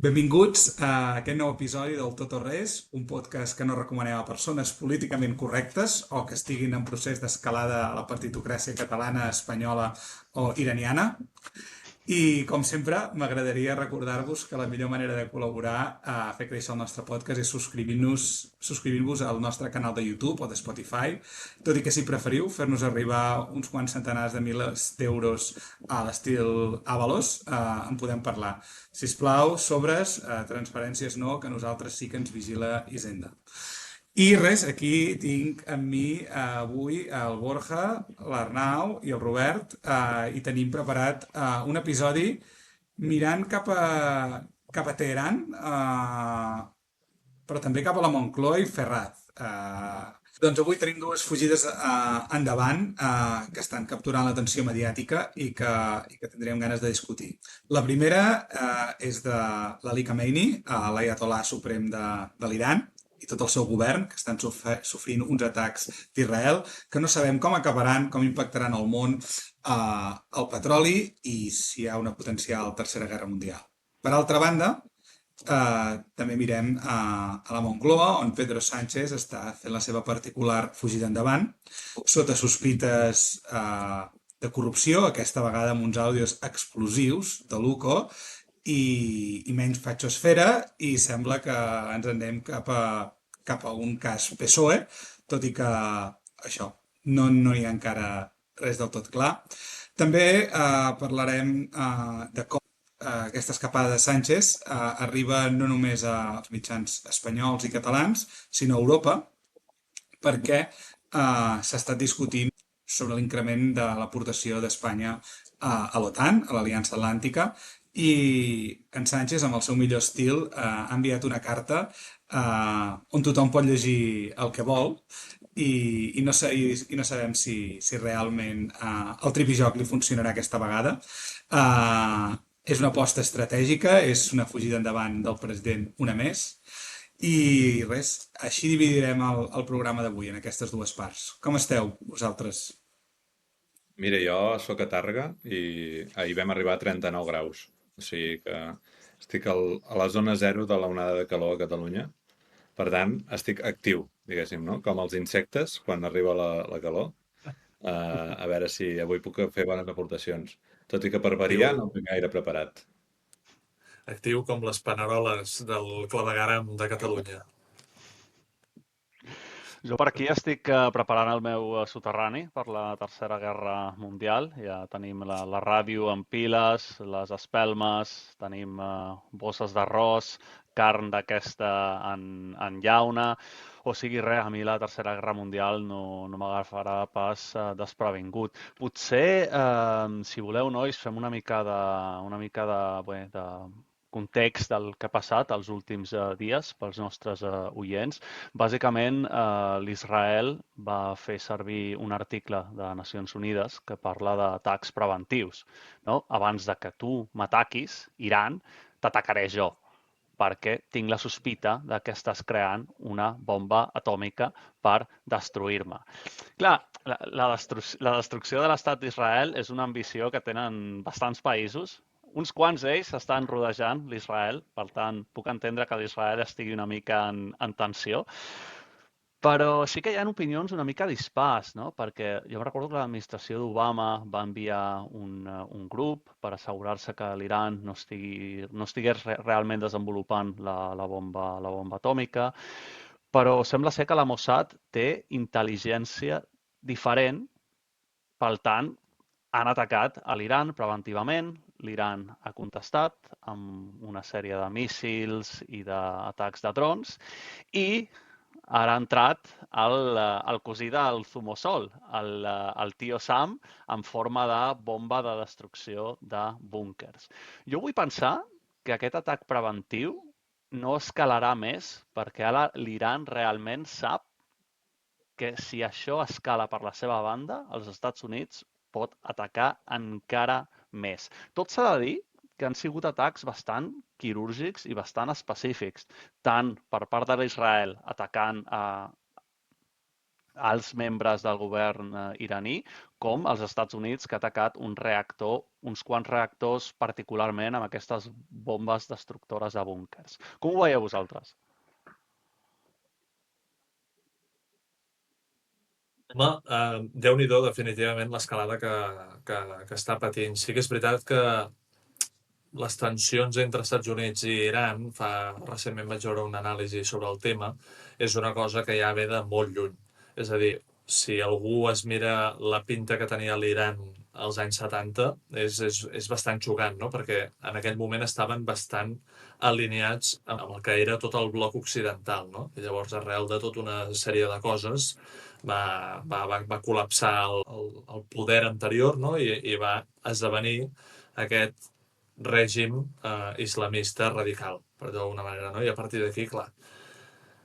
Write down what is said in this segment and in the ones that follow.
Benvinguts a aquest nou episodi del Tot o Res, un podcast que no recomanem a persones políticament correctes o que estiguin en procés d'escalada a la partitocràcia catalana, espanyola o iraniana. I, com sempre, m'agradaria recordar-vos que la millor manera de col·laborar a fer créixer el nostre podcast és subscrivint-vos al nostre canal de YouTube o de Spotify, tot i que si preferiu fer-nos arribar uns quants centenars de milers d'euros a l'estil Avalos, en podem parlar. Si us plau, sobres, transferències no, que nosaltres sí que ens vigila Hisenda. I res, aquí tinc amb mi avui el Borja, l'Arnau i el Robert i tenim preparat un episodi mirant cap a Teheran, però també cap a la Moncloa i Ferraz. Doncs avui tenim dues fugides endavant que estan capturant l'atenció mediàtica i que tindríem ganes de discutir. La primera és de l'Ali Khamenei, l'Ayatollah suprem de l'Iran, i tot el seu govern, que estan sofrint uns atacs d'Israel, que no sabem com acabaran, com impactaran el món, el petroli i si hi ha una potencial tercera guerra mundial. Per altra banda, també mirem a la Moncloa, on Pedro Sánchez està fent la seva particular fugida endavant, sota sospites de corrupció, aquesta vegada amb uns àudios explosius de l'UCO, i menys fatxosfera, i sembla que ens anem cap a un cas PSOE, tot i que això, no hi ha encara res del tot clar. També parlarem de com aquesta escapada de Sánchez arriba no només als mitjans espanyols i catalans, sinó a Europa, perquè s'ha estat discutint sobre l'increment de l'aportació d'Espanya a l'OTAN, a l'Aliança Atlàntica, i en Sánchez, amb el seu millor estil, ha enviat una carta on tothom pot llegir el que vol i no sabem si realment el tripijoc li funcionarà aquesta vegada. És una aposta estratègica, és una fugida endavant del president una més, i res, així dividirem el programa d'avui en aquestes dues parts. Com esteu, vosaltres? Mira, jo sóc a Tàrrega i ahir vam arribar a 39 graus. O sigui que estic a la zona zero de la onada de calor a Catalunya. Per tant, estic actiu, diguéssim, no? Com els insectes quan arriba la calor. A veure si avui puc fer bones aportacions. Tot i que per variar Actiu, no tinc gaire preparat. actiu com les paneroles del clavegueram de Catalunya. Jo per aquí estic preparant el meu soterrani per la Tercera Guerra Mundial. Ja tenim la ràdio amb piles, les espelmes, tenim bosses d'arròs, carn d'aquesta en llauna. O sigui, res, a mi la Tercera Guerra Mundial no m'agafarà pas desprevingut. Potser, si voleu, nois, fem una mica de context del que ha passat els últims dies pels nostres oients. Bàsicament, l'Israel va fer servir un article de Nacions Unides que parla d'atacs preventius. No? Abans de que tu m'ataquis, Iran, t'atacaré jo, perquè tinc la sospita de que estàs creant una bomba atòmica per destruir-me. Clar, la destrucció de l'estat d'Israel és una ambició que tenen bastants països. Uns quants d'ells estan rodejant l'Israel, per tant, puc entendre que l'Israel estigui una mica en tensió, però sí que hi ha opinions una mica dispars, no? Perquè jo recordo que l'administració d'Obama va enviar un grup per assegurar-se que l'Iran no estigués realment desenvolupant la bomba atòmica, però sembla ser que la Mossad té intel·ligència diferent, per tant, han atacat a l'Iran preventivament, l'Iran ha contestat amb una sèrie de míssils i d'atacs de drons i ara ha entrat el cosí del Zumosol, el tio Sam, en forma de bomba de destrucció de búnkers. Jo vull pensar que aquest atac preventiu no escalarà més perquè ara l'Iran realment sap que si això escala per la seva banda, els Estats Units pot atacar encara més. Tot s'ha de dir que han sigut atacs bastant quirúrgics i bastant específics, tant per part de l'Israel atacant alts membres del govern iraní, com els Estats Units, que ha atacat un reactor, uns quants reactors, particularment amb aquestes bombes destructores de búnkers. Com ho veieu vosaltres? Home, Déu-n'hi-do, definitivament, l'escalada que està patint. Sí que és veritat que les tensions entre Estats Units i Iran, recentment vaig veure una anàlisi sobre el tema, és una cosa que ja ve de molt lluny. És a dir, si algú es mira la pinta que tenia l'Iran als anys 70, és bastant xocant, no? Perquè en aquell moment estaven bastant alineats amb el que era tot el bloc occidental, no? I llavors, arrel de tota una sèrie de coses, va col·lapsar el poder anterior, no? I va esdevenir aquest règim islamista radical, per dir-ho d'alguna manera, no? I a partir d'aquí, clar,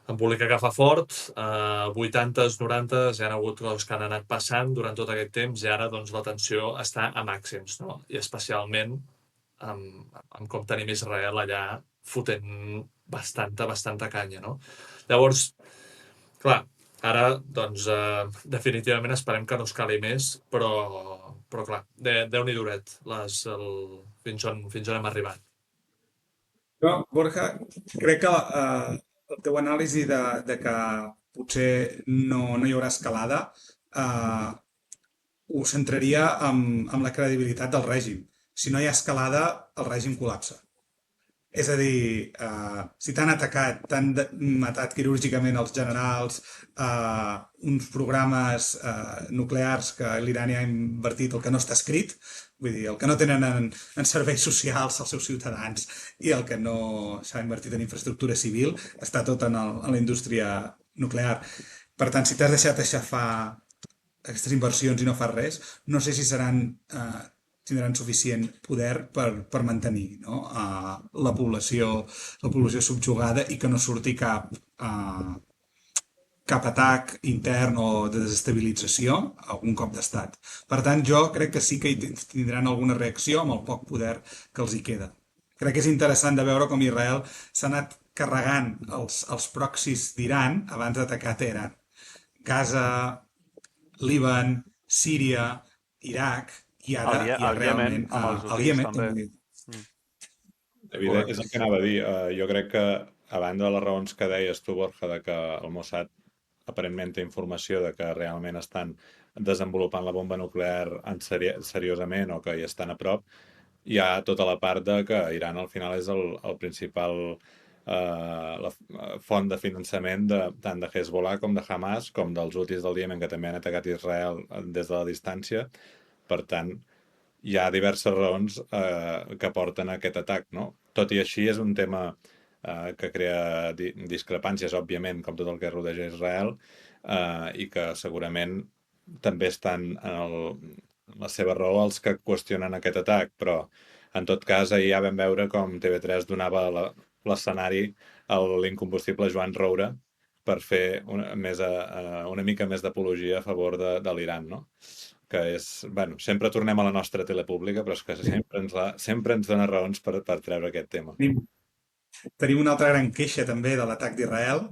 embolica que fa fort, 80s, 90s, hi ha hagut coses que han anat passant durant tot aquest temps i ara doncs, la tensió està a màxims, no? I especialment amb com tenim Israel allà fotent bastanta canya, no? Llavors, clar, ara, doncs, definitivament esperem que no escali més, però clar, Déu-n'hi-duret fins on hem arribat. Jo, Borja, crec que el teu anàlisi de que potser no hi haurà escalada ho centraria amb la credibilitat del règim. Si no hi ha escalada, el règim col·lapsa. És a dir, si t'han atacat, t'han matat quirúrgicament els generals, uns programes nuclears que l'Iran ha invertit, el que no està escrit, vull dir, el que no tenen en serveis socials els seus ciutadans i el que no s'ha invertit en infraestructura civil, està tot en la indústria nuclear. Per tant, si t'has deixat aixafar aquestes inversions i no fas res, no sé si tindran suficient poder per mantenir, no? La població subjugada i que no surti cap atac intern o de desestabilització, algun cop d'estat. Per tant, jo crec que sí que tindran alguna reacció amb el poc poder que els hi queda. Crec que és interessant de veure com Israel s'ha anat carregant els proxys d'Iran abans d'atacar Teheran. Gaza, Líban, Síria, Iraq, i ara El realment Iemen, amb els el hutis, Iemen també. Evident, és el que anava a dir. Jo crec que, a banda de les raons que deies tu, Borja, de que el Mossad aparentment té informació de que realment estan desenvolupant la bomba nuclear seriosament o que hi estan a prop, hi ha tota la part de que Iran al final és el principal la font de finançament tant de Hezbollah com de Hamas, com dels hutis del Iemen, que també han atacat Israel des de la distància. Per tant, hi ha diverses raons que porten a aquest atac, no? Tot i així, és un tema que crea discrepàncies, òbviament, com tot el que rodeja Israel, i que segurament també estan en la seva raó els que qüestionen aquest atac, però en tot cas ahir ja vam veure com TV3 donava l'escenari a l'incombustible Joan Roura per fer una mica més d'apologia a favor de l'Iran, no? Que és, bueno, sempre tornem a la nostra tele pública, però és que sempre ens dona raons per treure aquest tema. Tenim una altra gran queixa també de l'atac d'Israel,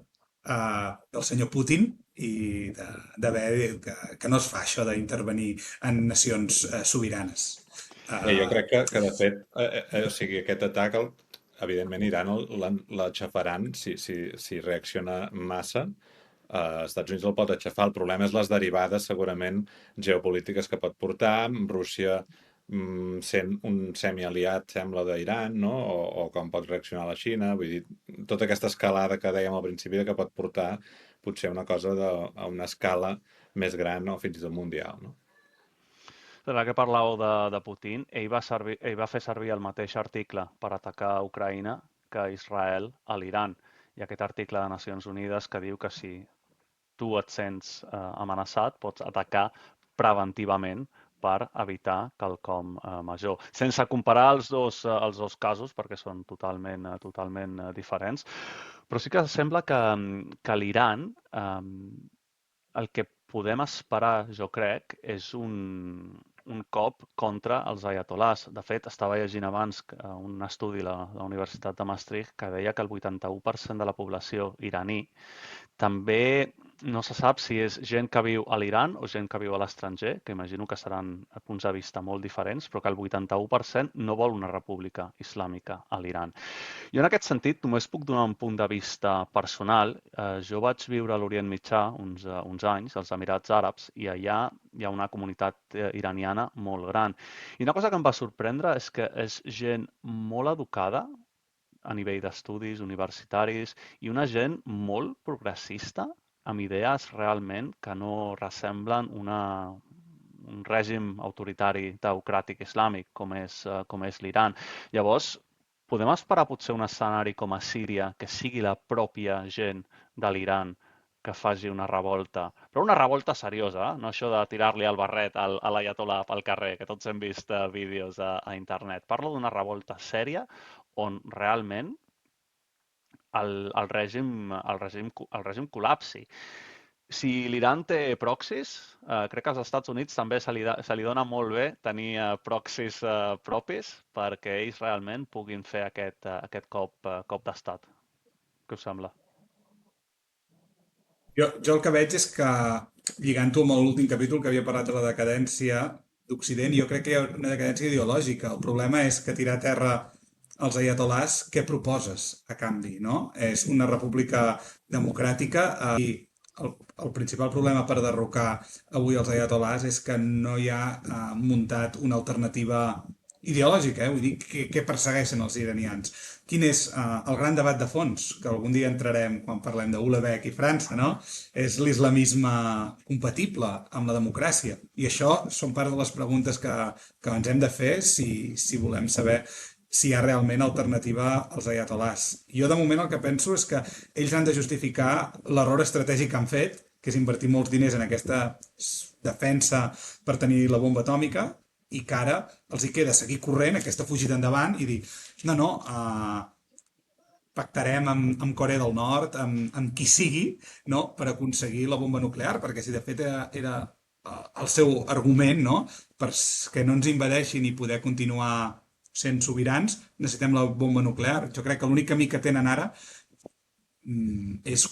del senyor Putin, i d'haver que no es fa això d'intervenir en nacions sobiranes. Jo crec que de fet, o sigui, aquest atac, evidentment, Iran l'aixafaran si reacciona massa. Estats Units el pot aixafar. El problema és les derivades, segurament, geopolítiques que pot portar, amb Rússia sent un semialiat, sembla, d'Iran, no? O com pot reaccionar la Xina. Vull dir, tota aquesta escalada que dèiem al principi que pot portar potser una cosa a una escala més gran o fins i tot mundial, no? Ara que parlàveu de Putin, ell va fer servir el mateix article per atacar a Ucraïna que Israel a l'Iran. I aquest article de Nacions Unides que diu que si tu et sents amenaçat, pots atacar preventivament per evitar quelcom major. Sense comparar els dos casos, perquè són totalment diferents, però sí que sembla que l'Iran, el que podem esperar, jo crec, és un cop contra els ayatolás. De fet, estava llegint abans un estudi a la Universitat de Maastricht que deia que el 81% de la població iraní també no se sap si és gent que viu a l'Iran o gent que viu a l'estranger, que imagino que seran punts de vista molt diferents, però que el 81% no vol una república islàmica a l'Iran. Jo en aquest sentit només puc donar un punt de vista personal. Jo vaig viure a l'Orient Mitjà uns anys, als Emirats Àrabs, i allà hi ha una comunitat iraniana molt gran. I una cosa que em va sorprendre és que és gent molt educada a nivell d'estudis universitaris i una gent molt progressista amb idees realment que no ressemblen un règim autoritari teocràtic islàmic com és l'Iran. Llavors, podem esperar potser un escenari com a Síria, que sigui la pròpia gent de l'Iran que faci una revolta, però una revolta seriosa, no això de tirar-li el barret a l'ayatollah pel carrer, que tots hem vist vídeos a internet. Parlo d'una revolta sèria on realment el règim col·lapsi. Si l'Iran té proxys, crec que als Estats Units també se li dona molt bé tenir proxys propis perquè ells realment puguin fer aquest cop d'estat. Què us sembla? Jo el que veig és que, lligant-ho amb l'últim capítol que havia parlat de la decadència d'Occident, jo crec que hi ha una decadència ideològica. El problema és que tirar a terra els ayatolars, què proposes a canvi, no? És una república democràtica i el principal problema per derrocar avui els ayatolars és que no hi ha muntat una alternativa ideològica, vull dir, què persegueixen els iranians? Quin és el gran debat de fons, que algun dia entrarem quan parlem d'Ulebek i França, no? És l'islamisme compatible amb la democràcia. I això són part de les preguntes que ens hem de fer si volem saber si hi ha realment alternativa als ayatolars. Jo, de moment, el que penso és que ells han de justificar l'error estratègic que han fet, que és invertir molts diners en aquesta defensa per tenir la bomba atòmica, i que ara els hi queda seguir corrent aquesta fugida endavant i dir, no, pactarem amb Corea del Nord, amb qui sigui, no, per aconseguir la bomba nuclear, perquè si de fet era el seu argument, no, perquè no ens invadeixin i poder continuar sent sobirans, necessitem la bomba nuclear. Jo crec que l'únic camí que tenen ara és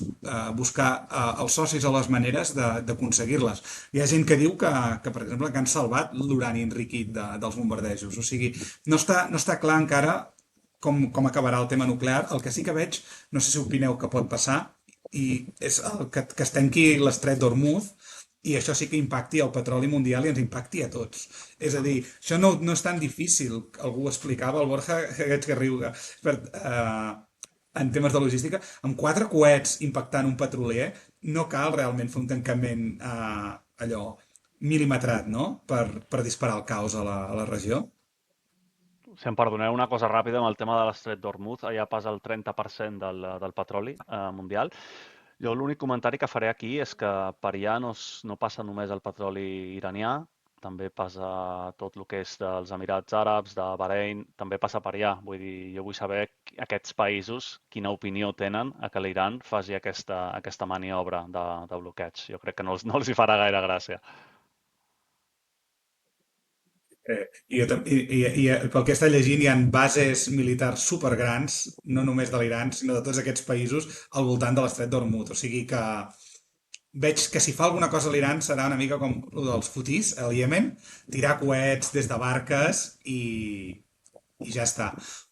buscar els socis o les maneres d'aconseguir-les. Hi ha gent que diu que, per exemple, que han salvat l'urani enriquit dels bombardejos. O sigui, no està clar encara com acabarà el tema nuclear. El que sí que veig, no sé si opineu que pot passar, i és que es tanqui l'estret d'Hormuz, i això sí que impacti el petroli mundial i ens impacti a tots. És a dir, això no és tan difícil. Algú ho explicava, el Borja, que riu, en temes de logística, amb 4 coets impactant un petrolier, no cal realment fer un tancament allò mil·limetrat, no?, per disparar el caos a la regió. Si em perdoneu una cosa ràpida amb el tema de l'estret d'Hormuz, allà passa el 30% del petroli mundial. Jo l'únic comentari que faré aquí és que per allà no passa només el petroli iranià, també passa tot el que és dels Emirats Àrabs, de Bahrein, també passa per allà. Vull dir, jo vull saber aquests països quina opinió tenen a que l'Iran faci aquesta maniobra de bloqueig. Jo crec que no els hi farà gaire gràcia. I pel que està llegint hi ha bases militars supergrans, no només de l'Iran, sinó de tots aquests països al voltant de l'estret d'Hormuz. O sigui que veig que si fa alguna cosa a l'Iran serà una mica com el dels futís al Iemen, tirar coets des de barques i ja està.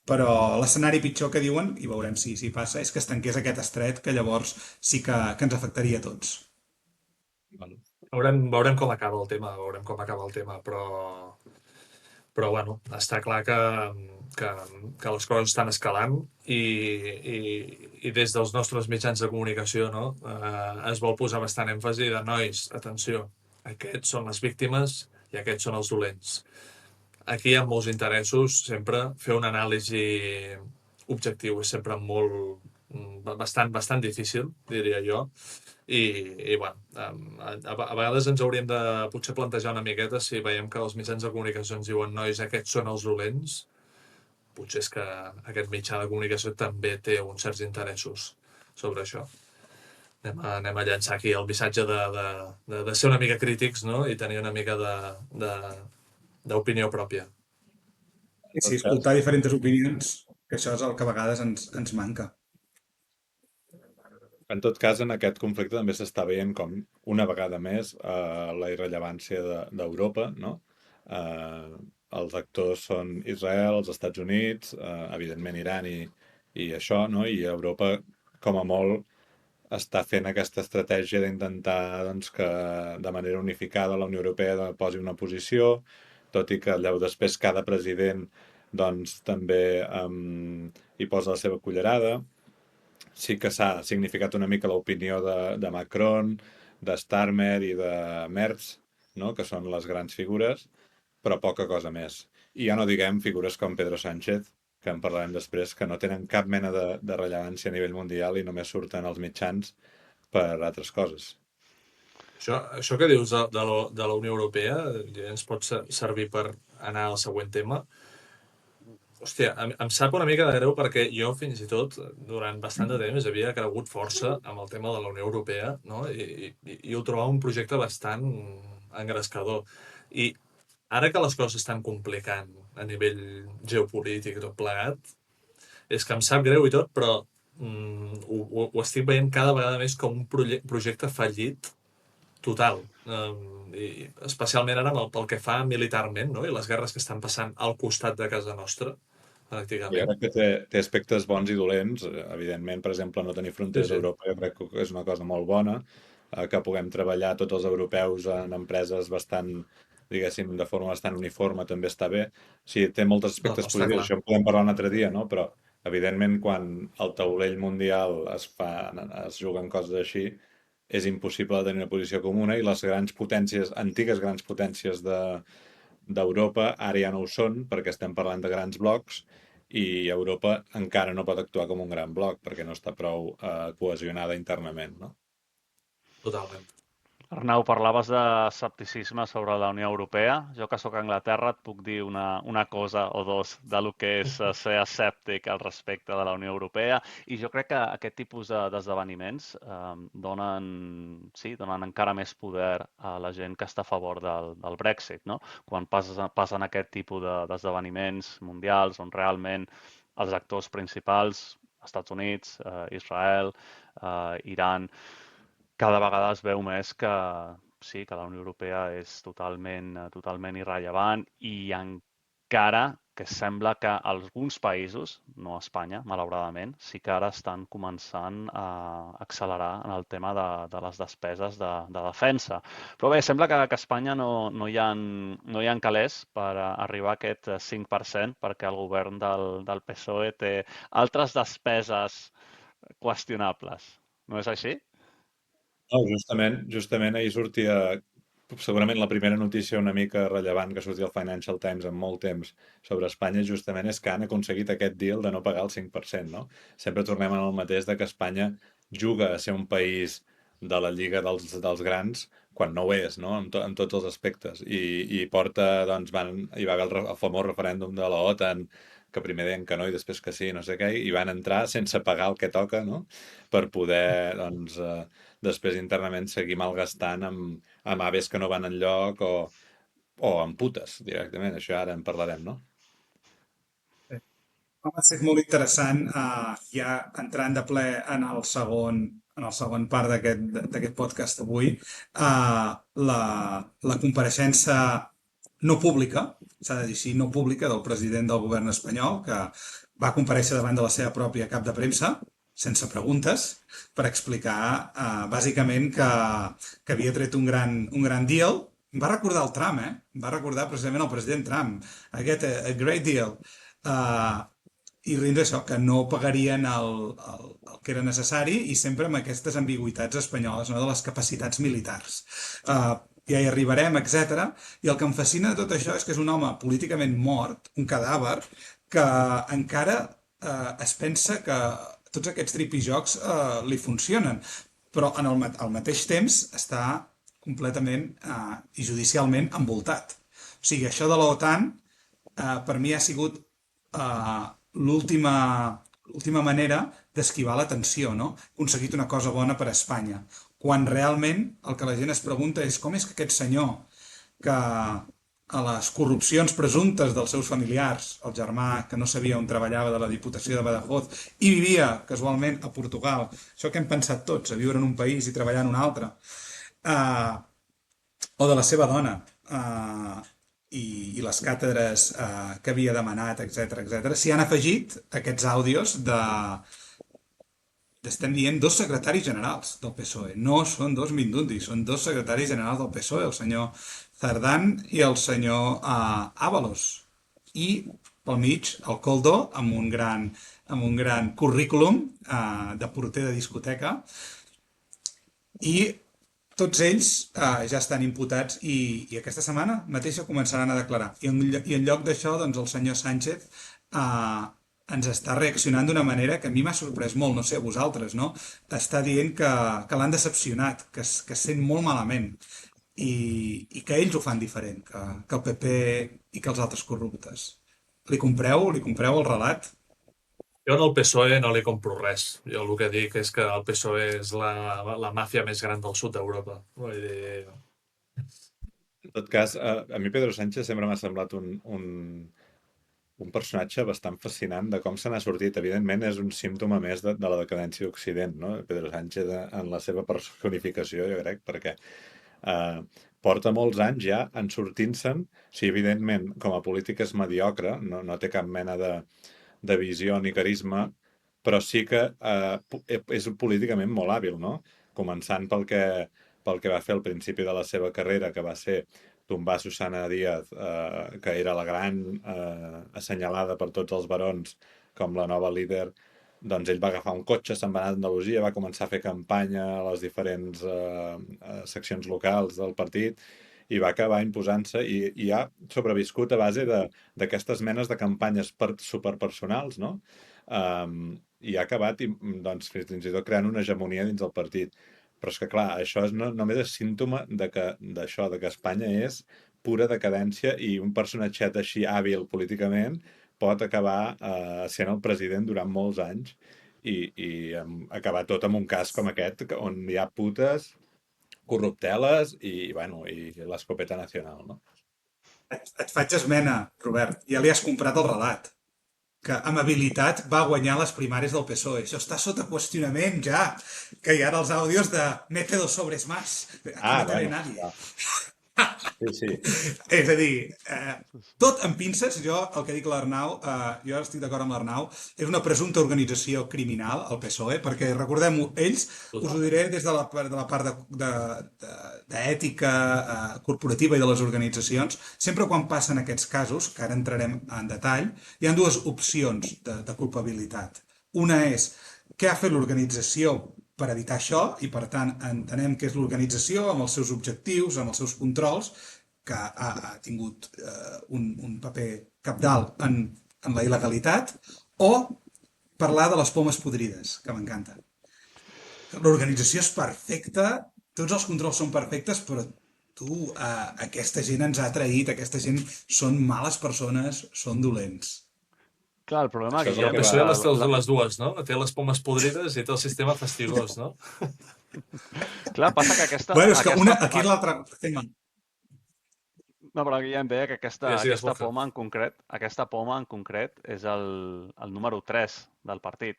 Però l'escenari pitjor que diuen, i veurem si passa, és que es tanqués aquest estret, que llavors sí que ens afectaria a tots. Bueno, veurem com acaba el tema, però bueno, està clar que les coses estan escalant i des dels nostres mitjans de comunicació, no, es vol posar bastant èmfasi de nois, atenció, aquests són les víctimes i aquests són els dolents. Aquí hi ha molts interessos, sempre fer una anàlisi objectiu és sempre bastant difícil, diria jo, i bueno, a vegades ens hauríem de potser plantejar una miqueta si veiem que els mitjans de comunicació ens diuen nois, aquests són els dolents, potser és que aquest mitjà de comunicació també té uns certs interessos sobre això. Anem a llançar aquí el missatge de ser una mica crítics, no?, i tenir una mica d'opinió pròpia. Sí, escoltar diferents opinions, que això és el que a vegades ens manca. En tot cas, en aquest conflicte també s'està veient com, una vegada més, la irrellevància d'Europa, no? Eh, els actors són Israel, els Estats Units, evidentment Iran i això, no? I Europa, com a molt, està fent aquesta estratègia d'intentar doncs, que de manera unificada la Unió Europea posi una posició, tot i que allò després cada president doncs, també hi posa la seva cullerada. Sí que s'ha significat una mica l'opinió de Macron, de Starmer i de Merz, no? Que són les grans figures, però poca cosa més. I ja no diguem figures com Pedro Sánchez, que en parlarem després, que no tenen cap mena de rellevància a nivell mundial i només surten als mitjans per altres coses. Això que dius de la Unió Europea ja ens pot servir per anar al següent tema. Hòstia, em sap una mica de greu perquè jo fins i tot durant bastant de temps havia cregut força amb el tema de la Unió Europea, no? I ho trobava un projecte bastant engrescador. I ara que les coses s'estan complicant a nivell geopolític i tot plegat, és que em sap greu i tot, però ho estic veient cada vegada més com un projecte fallit total. I especialment ara pel que fa militarment, no? I les guerres que estan passant al costat de casa nostra, Jo pràcticament. crec que té aspectes bons i dolents. Evidentment, per exemple, no tenir Sí, fronteres a sí. Europa jo crec que és una cosa molt bona, que puguem treballar tots els europeus en empreses bastant, diguéssim, de forma bastant uniforme també està bé. O sigui, té molts No, aspectes està positius, clar. això en podem parlar un altre dia, no? Però, evidentment, quan el taulell mundial es juguen coses així, és impossible tenir una posició comuna i les grans potències, antigues grans potències d'Europa, ara ja no ho són, perquè estem parlant de grans blocs, i Europa encara no pot actuar com un gran bloc, perquè no està prou cohesionada internament, no? Totalment. Arnau, parlaves d'escepticisme sobre la Unió Europea. Jo que sóc a Anglaterra et puc dir una cosa o dos de lo que és ser escèptic al respecte de la Unió Europea i jo crec que aquest tipus d'esdeveniments donen encara més poder a la gent que està a favor del Brexit, no? Quan passen aquest tipus d'esdeveniments mundials on realment els actors principals, Estats Units, Israel, Iran, cada vegada es veu més que sí, que la Unió Europea és totalment irrellevant i encara que sembla que alguns països, no Espanya, malauradament, sí que ara estan començant a accelerar en el tema de les despeses de defensa. Però bé, sembla que a Espanya no hi ha calés per arribar a aquest 5% perquè el govern del PSOE té altres despeses qüestionables. No és així? No, justament ahir sortia segurament la primera notícia una mica rellevant que sortia al Financial Times en molt temps sobre Espanya justament és que han aconseguit aquest deal de no pagar el 5%, no? Sempre tornem en el mateix de que Espanya juga a ser un país de la lliga dels grans quan no ho és, no? En tots els aspectes. I porta, doncs, hi va haver el famós referèndum de la OTAN que primer deien que no i després que sí, no sé què, i van entrar sense pagar el que toca, no? Per poder, doncs, després internament seguir malgastant amb aves que no van enlloc o amb putes, directament. Això ara en parlarem, no? Ha estat molt interessant, ja entrant de ple en el segon part d'aquest podcast avui, la compareixença no pública, s'ha de dir així, no pública, del president del govern espanyol, que va comparèixer davant de la seva pròpia cap de premsa, sense preguntes, per explicar bàsicament que havia tret un gran deal. Em va recordar el Trump, eh? Em va recordar precisament el president Trump. Aquest, a great deal. I dins d'això, que no pagarien el que era necessari i sempre amb aquestes ambigüitats espanyoles, no? De les capacitats militars. Ja hi arribarem, etc. I el que em fascina de tot això és que és un home políticament mort, un cadàver, que encara es pensa que tots aquests tripijocs li funcionen, però al mateix temps està completament i judicialment envoltat. O sigui, això de l'OTAN per mi ha sigut l'última manera d'esquivar l'atenció, no? Ha aconseguit una cosa bona per a Espanya. Quan realment el que la gent es pregunta és com és que aquest senyor que a les corrupcions presumptes dels seus familiars, el germà que no sabia on treballava de la Diputació de Badajoz i vivia casualment a Portugal, això que hem pensat tots, a viure en un país i treballar en un altre, o de la seva dona, i les càtedres que havia demanat, etc. S'hi han afegit aquests àudios estem dient dos secretaris generals del PSOE. No són dos Mindundis, són dos secretaris generals del PSOE, el senyor Cerdán i el senyor Ábalos. I pel mig el Koldo amb un gran currículum de porter de discoteca. I tots ells ja estan imputats i aquesta setmana mateixa començaran a declarar. I en lloc d'això, doncs, el senyor Sánchez ens està reaccionant d'una manera que a mi m'ha sorprès molt, no sé, a vosaltres, no? Està dient que l'han decepcionat, que es sent molt malament i que ells ho fan diferent, que el PP i que els altres corruptes. Li compreu el relat? Jo en el PSOE no li compro res. Jo el que dic és que el PSOE és la màfia més gran del sud d'Europa. Vull dir... En tot cas, a mi Pedro Sánchez sempre m'ha semblat un personatge bastant fascinant de com se n'ha sortit. Evidentment, és un símptoma més de la decadència d'Occident, no? Pedro Sánchez en la seva personificació, jo crec, perquè porta molts anys ja en sortint-se'n. Sí, evidentment, com a polític és mediocre, no té cap mena de visió ni carisma, però sí que és políticament molt hàbil, no? Començant pel que va fer al principi de la seva carrera, que va ser tombar Susana Díaz, que era la gran assenyalada per tots els barons com la nova líder. Doncs ell va agafar un cotxe, se'n va anar a Andalusia, va començar a fer campanya a les diferents seccions locals del partit i va acabar imposant-se i ha sobreviscut a base d'aquestes menes de campanyes superpersonals, no? I ha acabat doncs, fins i tot creant una hegemonia dins del partit. Però és que, clar, això només és símptoma d'això, que Espanya és pura decadència i un personatget així hàbil políticament pot acabar sent el president durant molts anys i acabar tot amb un cas com aquest, on hi ha putes, corrupteles i l'escopeta nacional, no? Et faig esmena, Robert. Ja li has comprat el relat. Que amb habilitat va guanyar les primàries del PSOE. Això està sota qüestionament ja, que hi ha els àudios de método sobres más. Aquí no té nadie. Sí. És a dir, tot amb pinces, jo, el que dic l'Arnau, jo estic d'acord amb l'Arnau, és una presumpta organització criminal, el PSOE, perquè recordem-ho, ells, us ho diré des de la part d'ètica corporativa i de les organitzacions, sempre quan passen aquests casos, que ara entrarem en detall, hi ha dues opcions de culpabilitat. Una és què ha fet l'organització per evitar això, i per tant entenem que és l'organització amb els seus objectius, amb els seus controls, que ha tingut un paper cabdal en la il·legalitat, o parlar de les pomes podrides, que m'encanta. L'organització és perfecta, tots els controls són perfectes, però aquesta gent ens ha traït, aquesta gent són males persones, són dolents. Clar, el problema que el PSOE té les dues, no? Té les pomes podrides i té el sistema fastigós, no? Clar, passa que aquesta... Bueno, és que aquí l'altre tema... No, però aquí ja em deia que aquesta poma en concret és el número 3 del partit.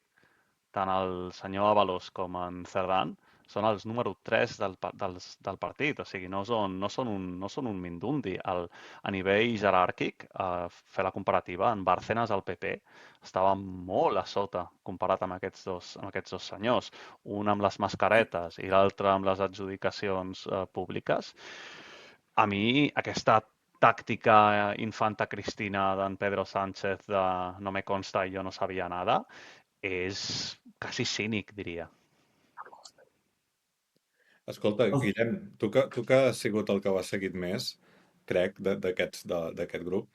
Tant el senyor Ábalos com en Cerdán són els número 3 del partit, o sigui, no són un mindundi. A nivell jeràrquic, fer la comparativa, en Bárcenas el PP estava molt a sota comparat amb aquests dos senyors, un amb les mascaretes i l'altre amb les adjudicacions públiques. A mi aquesta tàctica infanta Cristina d'en Pedro Sánchez de no me consta i jo no sabia nada és quasi cínic, diria. Escolta, Guillem, tu que has sigut el que ho has seguit més, crec, d'aquest grup,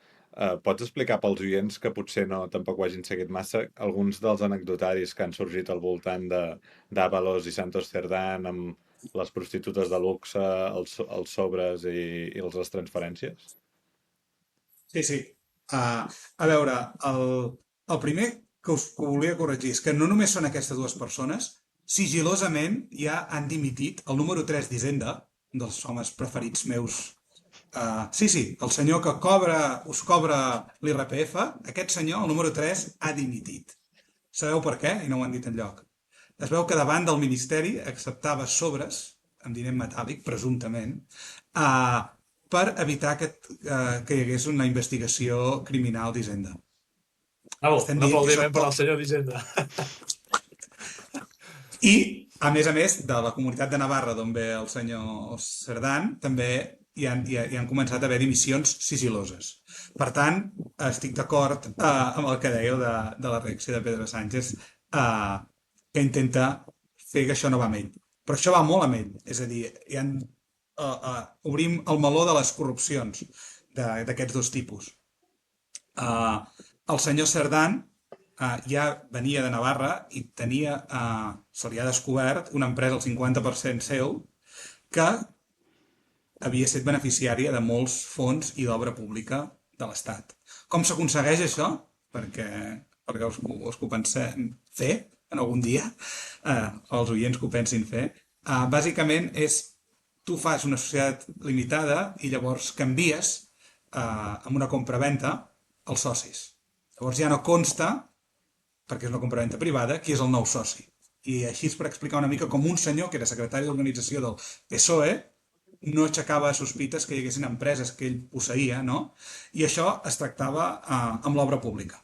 pots explicar pels oients que potser tampoc ho hagin seguit massa alguns dels anecdotaris que han sorgit al voltant d'Ábalos i Santos Cerdán amb les prostitutes de luxe, els sobres i les transferències? Sí. A veure, el primer que us volia corregir és que no només són aquestes dues persones, sigilosament ja han dimitit el número 3 d'Hisenda, un dels homes preferits meus Sí, el senyor que us cobra l'IRPF, aquest senyor, el número 3, ha dimitit. Sabeu per què? I no ho han dit enlloc. Es veu que davant del Ministeri acceptava sobres, amb diner metàl·lic, presumptament, per evitar que hi hagués una investigació criminal d'Hisenda. Bravo, Estem un dient que aplaudiment això per al senyor d'Hisenda. I, a més, de la comunitat de Navarra, d'on ve el senyor Cerdán, també hi han començat a haver dimissions sigiloses. Per tant, estic d'acord amb el que dèieu de la reacció de Pedro Sánchez, que intenta fer que això no va amb ell. Però això va molt amb ell. És a dir, obrim el meló de les corrupcions d'aquests dos tipus. El senyor Cerdán ja venia de Navarra i se li ha descobert una empresa al 50% seu que havia estat beneficiària de molts fons i d'obra pública de l'Estat. Com s'aconsegueix això? Perquè els que ho pensem fer en algun dia, els oients que ho pensin fer, bàsicament tu fas una societat limitada i llavors canvies amb una compra-venda els socis. Llavors ja no consta, perquè és una compraventa privada, qui és el nou soci. I així és per explicar una mica com un senyor que era secretari d'organització del PSOE no aixecava sospites que hi haguessin empreses que ell posseïa, no? I això es tractava amb l'obra pública.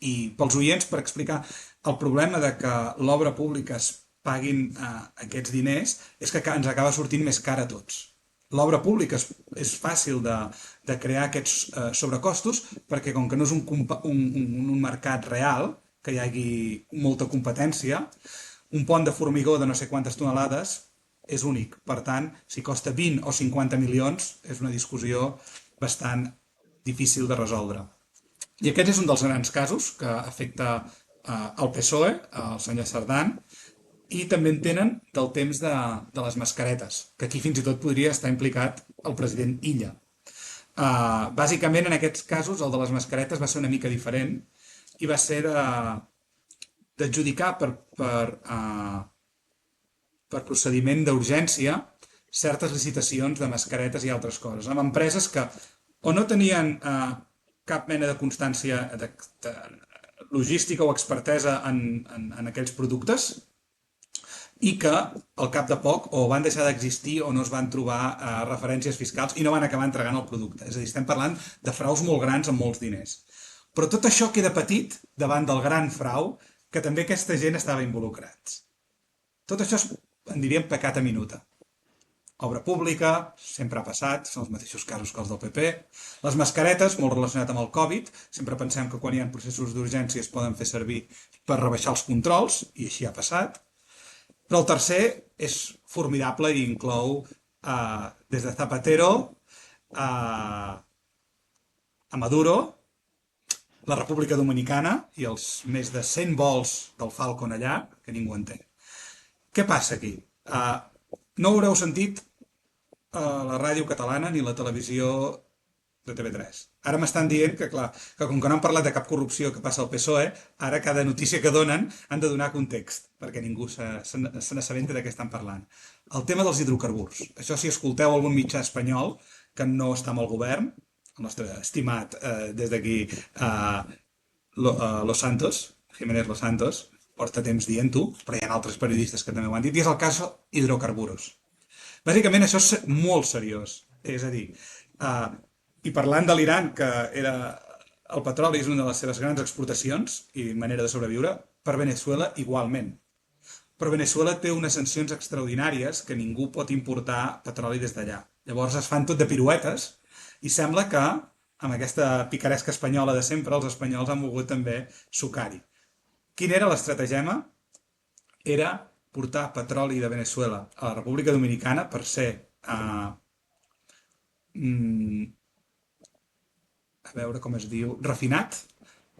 I pels oients, per explicar el problema de que l'obra pública es paguin aquests diners, és que ens acaba sortint més car a tots. L'obra pública és fàcil de crear aquests sobrecostos perquè com que no és un mercat real, que hi hagi molta competència, un pont de formigó de no sé quantes tonelades és únic. Per tant, si costa 20 o 50 milions, és una discussió bastant difícil de resoldre. I aquest és un dels grans casos que afecta el PSOE, el senyor Cerdán, i també en tenen del temps de les mascaretes, que aquí fins i tot podria estar implicat el president Illa. Bàsicament, en aquests casos, el de les mascaretes va ser una mica diferent i va ser d'adjudicar per procediment d'urgència certes licitacions de mascaretes i altres coses, amb empreses que o no tenien cap mena de constància de logística o expertesa en aquells productes i que al cap de poc o van deixar d'existir o no es van trobar referències fiscals i no van acabar entregant el producte. És a dir, estem parlant de fraus molt grans amb molts diners. Però tot això queda petit davant del gran frau que també aquesta gent estava involucrats. Tot això és, en diríem, pecat a minuta. Obra pública, sempre ha passat, són els mateixos casos que els del PP. Les mascaretes, molt relacionat amb el Covid, sempre pensem que quan hi ha processos d'urgència es poden fer servir per rebaixar els controls, i així ha passat. Però el tercer és formidable i inclou des de Zapatero a Maduro, la República Dominicana i els més de 100 vols del Falcon allà, que ningú entén. Què passa aquí? No haureu sentit la ràdio catalana ni la televisió de TV3. Ara m'estan dient que, clar, que com que no han parlat de cap corrupció que passa al PSOE, ara cada notícia que donen han de donar context, perquè ningú se n'assabenta de què estan parlant. El tema dels hidrocarburs. Això, si escolteu algun mitjà espanyol que no està amb el govern, el nostre estimat des d'aquí Los Santos, Jiménez Los Santos, porta temps dient-ho, però hi ha altres periodistes que també ho han dit, i és el cas hidrocarburos. Bàsicament això és molt seriós. És a dir, i parlant de l'Iran, que el petroli és una de les seves grans exportacions i manera de sobreviure, per Venezuela igualment. Però Venezuela té unes sancions extraordinàries que ningú pot importar petroli des d'allà. Llavors es fan tot de piruetes i sembla que, amb aquesta picaresca espanyola de sempre, els espanyols han volgut també sucar-hi. Quin era l'estratagema? Era portar petroli de Venezuela a la República Dominicana per ser a veure com es diu, refinat.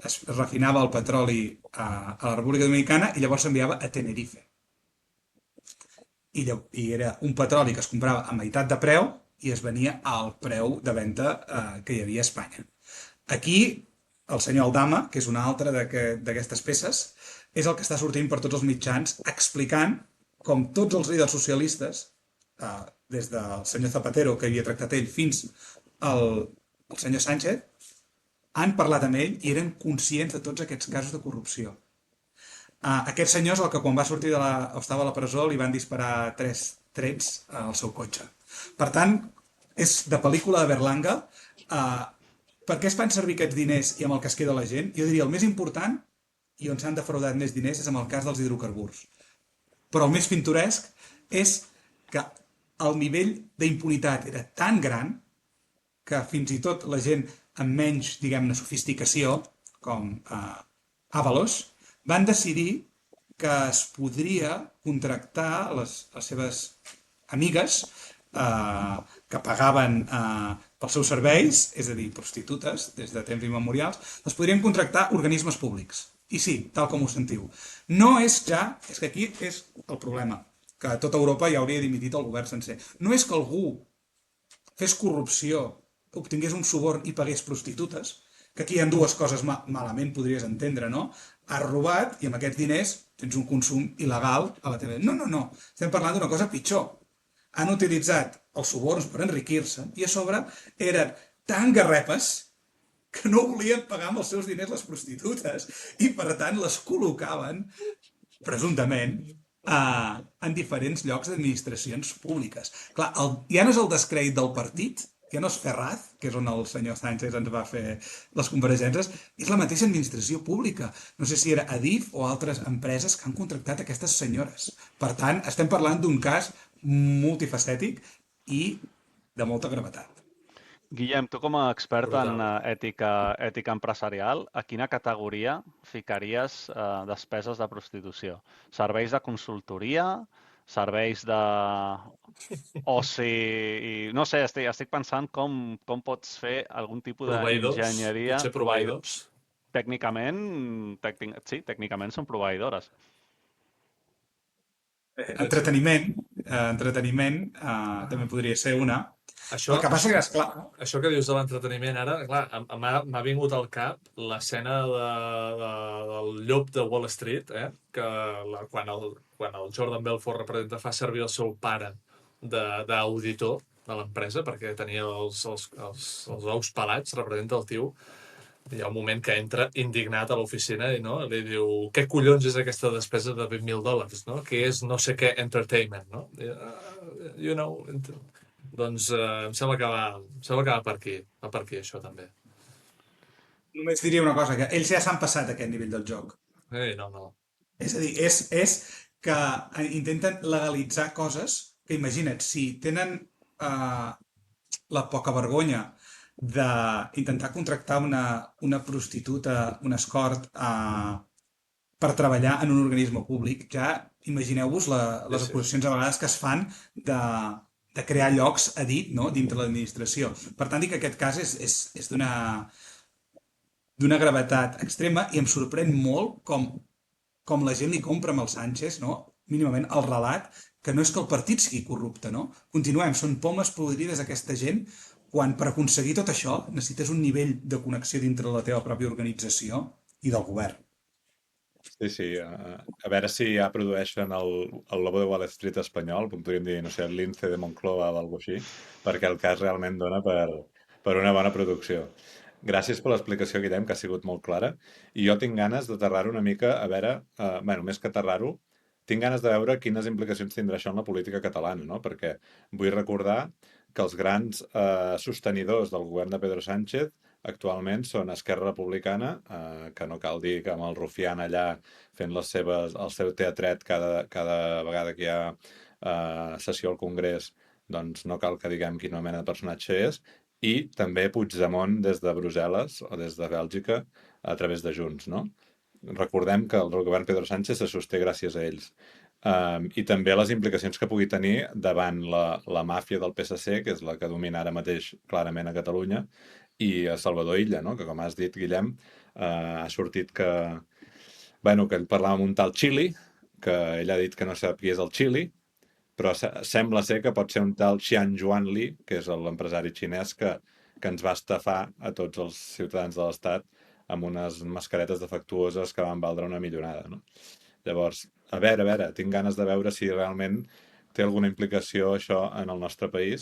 Es refinava el petroli a la República Dominicana i llavors s'enviava a Tenerife. I era un petroli que es comprava a meitat de preu i es venia al preu de venda que hi havia a Espanya. Aquí, el senyor Aldama, que és una altra d'aquestes peces, és el que està sortint per tots els mitjans explicant com tots els líders socialistes des del senyor Zapatero, que havia tractat ell, fins al senyor Sánchez, han parlat amb ell i eren conscients de tots aquests casos de corrupció. Aquests senyors, el que quan va sortir o estava a la presó, li van disparar 3 trets al seu cotxe. Per tant, és de pel·lícula de Berlanga. Per què es fan servir aquests diners i amb el que es queda la gent? Jo diria el més important, i on s'han defraudat més diners, és amb el cas dels hidrocarburs. Però el més pintoresc és que el nivell d'impunitat era tan gran que fins i tot la gent amb menys, diguem-ne, sofisticació, com Ábalos, van decidir que es podria contractar les seves amigues que pagaven pels seus serveis, és a dir, prostitutes, des de temps immemorials, les podrien contractar organismes públics. I sí, tal com ho sentiu. No és ja, és que aquí és el problema, que a tota Europa ja hauria dimitit el govern sencer. No és que algú fes corrupció, obtingués un suborn i pagués prostitutes, que aquí hi ha dues coses malament podries entendre, no? Has robat i amb aquests diners tens un consum il·legal a la teva... No. Estem parlant d'una cosa pitjor. Han utilitzat els suborns per enriquir-se i a sobre eren tan garrepes que no volien pagar amb els seus diners les prostitutes i per tant les col·locaven, presumptament, en diferents llocs d'administracions públiques. Clar, ja no és el descrèdit del partit, ja no és Ferraz, que és on el senyor Sánchez ens va fer les compareixences, és la mateixa administració pública. No sé si era Adif o altres empreses que han contractat aquestes senyores. Per tant, estem parlant d'un cas multifacètic i de molta gravetat. Guillem, tu com a expert en ètica empresarial, a quina categoria ficaries despeses de prostitució? Serveis de consultoria? Serveis d'oci? No sé, estic pensant com pots fer algun tipus d'enginyeria. Potser proveïdors. Tècnicament són proveïdores. Entreteniment també podria ser una. El que passa que, esclar... Això que dius de l'entreteniment ara, clar, m'ha vingut al cap l'escena del llop de Wall Street, que quan el Jordan Belfort representa fa servir el seu pare d'auditor de l'empresa, perquè tenia els ous pelats, representa el tio. Hi ha un moment que entra indignat a l'oficina i li diu què collons és aquesta despesa de $20,000, no? Que és no sé què entertainment, no? Doncs em sembla que va per aquí, això també. Només diria una cosa, que ells ja s'han passat aquest nivell del joc. No. És a dir, és que intenten legalitzar coses que, imagina't, si tenen la poca vergonya d'intentar contractar una prostituta, un escort, per treballar en un organisme públic, ja imagineu-vos les acusacions a vegades que es fan de crear llocs a dit, no?, dintre l'administració. Per tant, dic que aquest cas és d'una gravetat extrema i em sorprèn molt com la gent li compra amb el Sánchez, no?, mínimament el relat, que no és que el partit sigui corrupte, no? Continuem, són pomes podrides aquesta gent quan per aconseguir tot això necessites un nivell de connexió dintre la teva pròpia organització i del govern. Sí. A veure si ja produeixen el Lobo de Wall Street espanyol, podríem dir, no sé, el Lince de Moncloa o alguna cosa així, perquè el cas realment dona per una bona producció. Gràcies per l'explicació, Guillem, que ha sigut molt clara. I jo tinc ganes d'aterrar-ho una mica, a veure, més que aterrar-ho, tinc ganes de veure quines implicacions tindrà això en la política catalana, no? Perquè vull recordar que els grans sostenidors del govern de Pedro Sánchez actualment són Esquerra Republicana, que no cal dir que amb el Rufián allà fent el seu teatret cada vegada que hi ha sessió al Congrés, doncs no cal que diguem quina mena de personatge és, i també Puigdemont des de Brussel·les o des de Bèlgica a través de Junts, no? Recordem que el govern Pedro Sánchez se sosté gràcies a ells. I també les implicacions que pugui tenir davant la màfia del PSC, que és la que domina ara mateix clarament a Catalunya, i a Salvador Illa, no? Que com has dit, Guillem, ha sortit que ell parlava amb un tal Xili, que ell ha dit que no sap qui és el Xili, però sembla ser que pot ser un tal Xian Juan Li, que és l'empresari xinès que ens va estafar a tots els ciutadans de l'Estat amb unes mascaretes defectuoses que van valdre una millonada, no? Llavors, a veure, tinc ganes de veure si realment té alguna implicació això en el nostre país,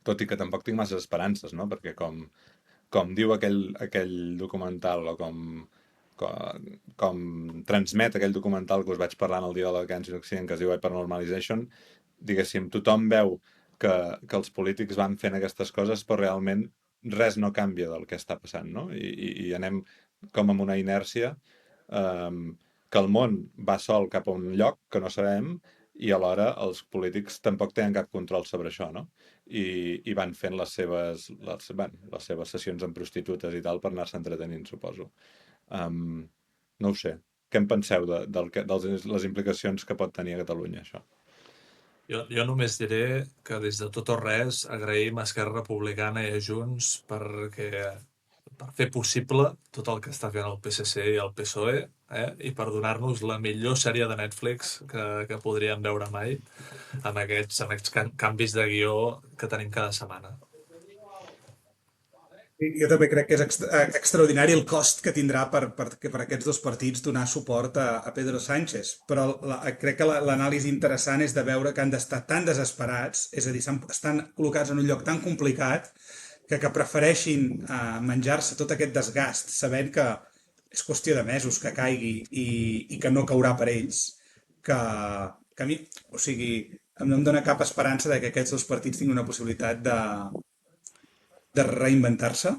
tot i que tampoc tinc massa esperances, no? Perquè com diu aquell documental o com transmet aquell documental que us vaig parlar en el dia de la Vacances d'Occident, que es diu Hypernormalization, diguéssim, tothom veu que els polítics van fent aquestes coses, però realment res no canvia del que està passant, no? I anem com amb una inèrcia, que el món va sol cap a un lloc que no sabem i alhora els polítics tampoc tenen cap control sobre això, no? I van fent les seves sessions amb prostitutes i tal per anar-se entretenint, suposo. No ho sé. Què en penseu de les implicacions que pot tenir a Catalunya, això? Jo només diré que des de tot o res agraïm a Esquerra Republicana i a Junts per fer possible tot el que està fent el PSC i el PSOE, i per donar-nos la millor sèrie de Netflix que podríem veure mai amb aquests canvis de guió que tenim cada setmana. Jo també crec que és extraordinari el cost que tindrà per aquests dos partits donar suport a Pedro Sánchez, però crec que l'anàlisi interessant és de veure que han d'estar tan desesperats, és a dir, estan col·locats en un lloc tan complicat que prefereixin menjar-se tot aquest desgast sabent que és qüestió de mesos que caigui i que no caurà per ells, que a mi, o sigui, no em dóna cap esperança de que aquests dos partits tinguin una possibilitat de reinventar-se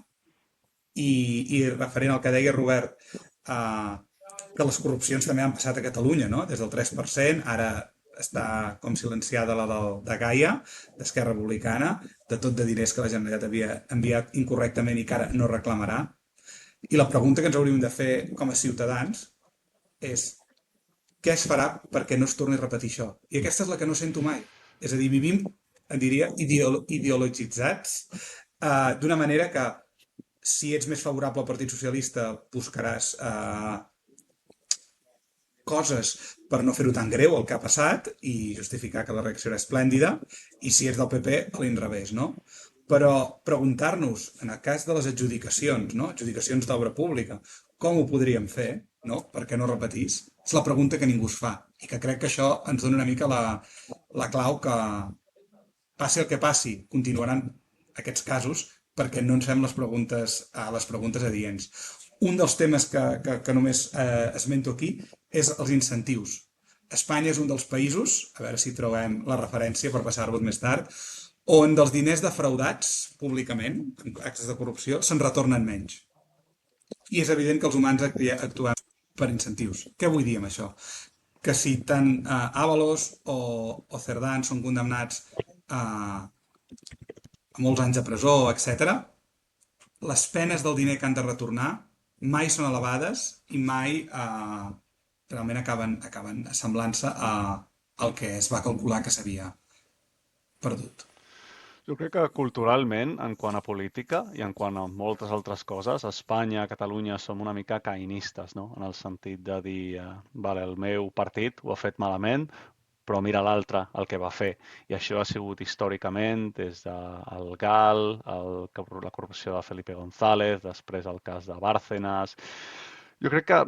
i referent al que deia Robert, que les corrupcions també han passat a Catalunya, no? Des del 3%, ara està com silenciada la de Gaia, d'Esquerra Republicana, de tot de diners que la Generalitat havia enviat incorrectament i que ara no reclamarà. I la pregunta que ens hauríem de fer com a ciutadans és què es farà perquè no es torni a repetir això? I aquesta és la que no sento mai. És a dir, vivim, diria, ideologitzats d'una manera que si ets més favorable al Partit Socialista buscaràs coses per no fer-ho tan greu el que ha passat i justificar que la reacció era esplèndida, i si ets del PP, a l'inrevés, no? Però preguntar-nos, en el cas de les adjudicacions, no? Adjudicacions d'obra pública, com ho podríem fer, no? Perquè no repetís, és la pregunta que ningú es fa i que crec que això ens dona una mica la clau que passi el que passi, continuaran aquests casos perquè no ens fem les preguntes adients. Un dels temes que només esmento aquí és els incentius. Espanya és un dels països, a veure si trobem la referència per passar-vos més tard, on dels diners defraudats públicament, en actes de corrupció, se'n retornen menys. I és evident que els humans actuem per incentius. Què vull dir amb això? Que si tant Ábalos o Cerdán són condemnats a molts anys de presó, etc., les penes del diner que han de retornar mai són elevades i mai realment acaben assemblant-se al que es va calcular que s'havia perdut. Jo crec que culturalment, en quant a política i en quant a moltes altres coses, Espanya, Catalunya som una mica caïnistes, no? En el sentit de dir, vale, el meu partit ho ha fet malament, però mira l'altre el que va fer. I això ha sigut històricament des del GAL, la corrupció de Felipe González, després el cas de Bárcenas. Jo crec que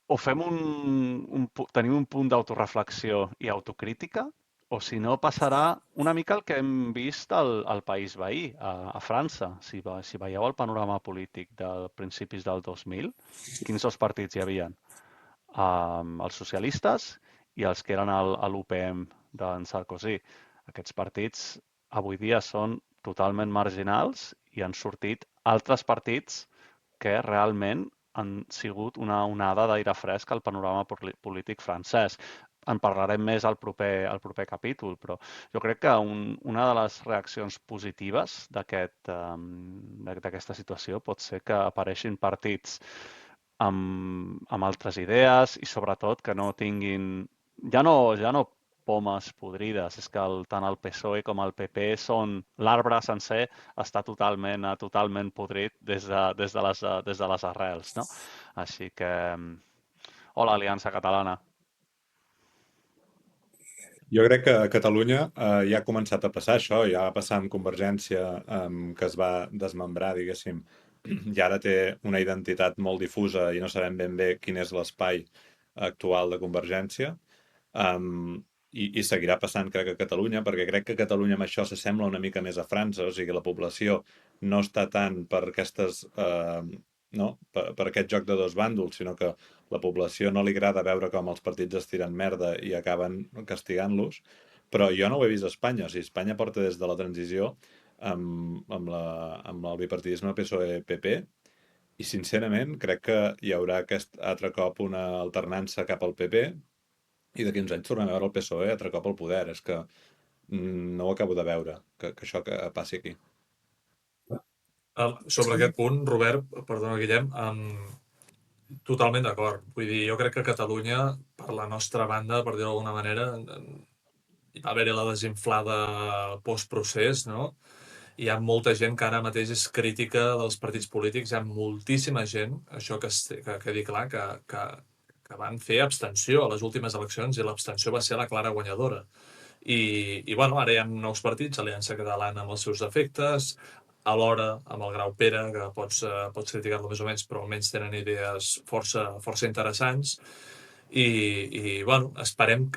o tenim un punt d'autoreflexió i autocrítica, o si no passarà una mica el que hem vist al país veí, a França. Si veieu el panorama polític de principis del 2000, quins dos partits hi havia? Els socialistes i els que eren a l'UPM d'en Sarkozy. Aquests partits avui dia són totalment marginals i han sortit altres partits que realment han sigut una onada d'aire fresc al panorama polític francès. En parlarem més al proper capítol, però jo crec que una de les reaccions positives d'aquesta situació pot ser que apareixin partits amb altres idees i sobretot que no tinguin, ja no pomes podrides, és que tant el PSOE com el PP l'arbre sencer està totalment podrit des de les arrels, no? Així que, hola, Aliança Catalana. Jo crec que a Catalunya ja ha començat a passar això, ja va passar amb Convergència, que es va desmembrar, diguéssim, i ara té una identitat molt difusa i no sabem ben bé quin és l'espai actual de Convergència. i seguirà passant, crec, a Catalunya, perquè crec que Catalunya amb això s'assembla una mica més a França, o sigui, la població no està tant per aquestes, no? per aquest joc de dos bàndols, sinó que la població no li agrada veure com els partits es tiren merda i acaben castigant-los, però jo no ho he vist a Espanya, o sigui, Espanya porta des de la transició amb el bipartidisme PSOE-PP, i sincerament crec que hi haurà aquest altre cop una alternança cap al PP, i d'aquí uns anys tornem a veure el PSOE altre cop al poder. És que no ho acabo de veure, que això que passi aquí. Sobre aquest punt, Robert, perdona, Guillem, totalment d'acord. Vull dir, jo crec que Catalunya, per la nostra banda, per dir-ho d'alguna manera, hi va haver-hi la desinflada postprocés, no? Hi ha molta gent que ara mateix és crítica dels partits polítics, hi ha moltíssima gent, això que quedi clar, que van fer abstenció a les últimes eleccions i l'abstenció va ser la clara guanyadora. I bueno, ara hi ha nous partits, Aliança Catalana amb els seus defectes, alhora amb el Grau Pere, que pots criticar-lo més o menys, però almenys tenen idees força interessants. I bueno, esperem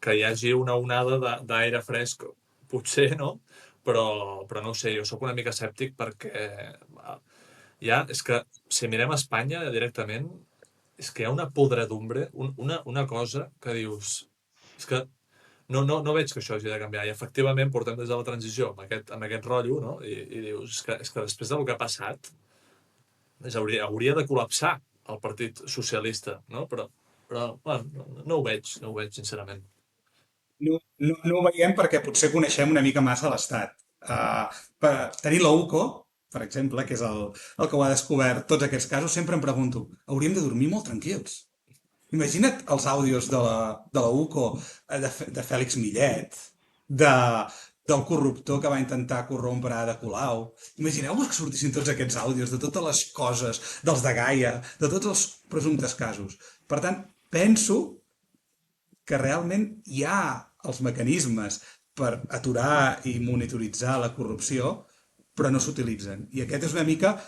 que hi hagi una onada d'aire fresc, potser, no? Però no ho sé, jo sóc una mica escèptic perquè és que si mirem a Espanya directament, és que hi ha una podredumbre, una cosa que dius... És que no veig que això hagi de canviar. I efectivament portem des de la transició amb aquest rotllo, no? I dius, és que després del que ha passat hauria de col·lapsar el Partit Socialista, no? Però bueno, no ho veig, sincerament. No ho veiem perquè potser coneixem una mica massa l'Estat. Per tenir la UCO, per exemple, que és el que ho ha descobert tots aquests casos, sempre em pregunto, hauríem de dormir molt tranquils. Imagina't els àudios de la UCO, de Fèlix Millet, del corruptor que va intentar corrompre Ada Colau. Imagineu-vos que sortissin tots aquests àudios de totes les coses, dels de Gaia, de tots els presumptes casos. Per tant, penso que realment hi ha els mecanismes per aturar i monitoritzar la corrupció, però no s'utilitzen. I aquest és una mica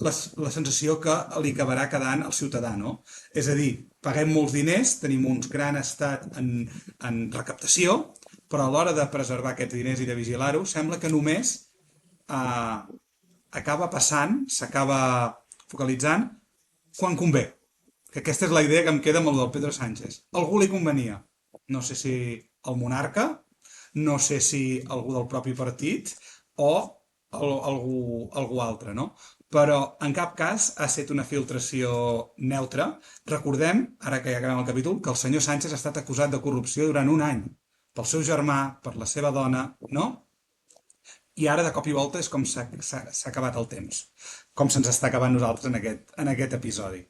la sensació que li acabarà quedant al ciutadà, no? És a dir, paguem molts diners, tenim un gran estat en recaptació, però a l'hora de preservar aquests diners i de vigilar-ho, sembla que només acaba passant, s'acaba focalitzant quan convé. Que aquesta és la idea que em queda amb el del Pedro Sánchez. Algú li convenia. No sé si el monarca, no sé si algú del propi partit o algú altre, no? Però en cap cas ha estat una filtració neutra. Recordem, ara que ja acabem el capítol, que el senyor Sánchez ha estat acusat de corrupció durant un any. Pel seu germà, per la seva dona, no? I ara, de cop i volta, és com s'ha acabat el temps. Com se'ns està acabant nosaltres en aquest episodi.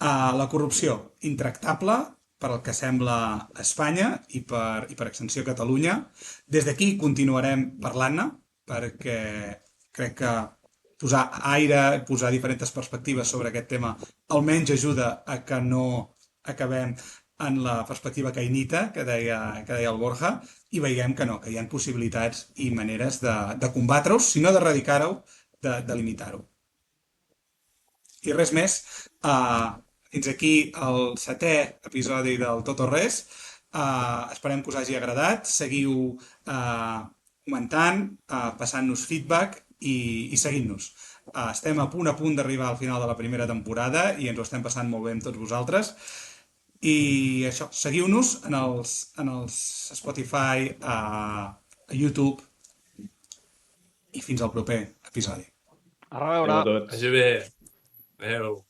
La corrupció, intractable, per el que sembla a Espanya i per extensió a Catalunya. Des d'aquí continuarem parlant-ne, perquè crec que posar aire, posar diferents perspectives sobre aquest tema almenys ajuda a que no acabem en la perspectiva caïnita que deia el Borja, i veiem que no, que hi ha possibilitats i maneres de combatre-ho, si no d'erradicar-ho, de limitar-ho. I res més, fins aquí el 7è episodi del Tot o Res. Esperem que us hagi agradat. Seguiu comentant, passant-nos feedback i seguint-nos. Estem a punt d'arribar al final de la primera temporada i ens ho estem passant molt bé amb tots vosaltres. I això, seguiu-nos en els Spotify, a YouTube, i fins al proper episodi. A reveure. Adéu a tots. Vagi bé. Adéu.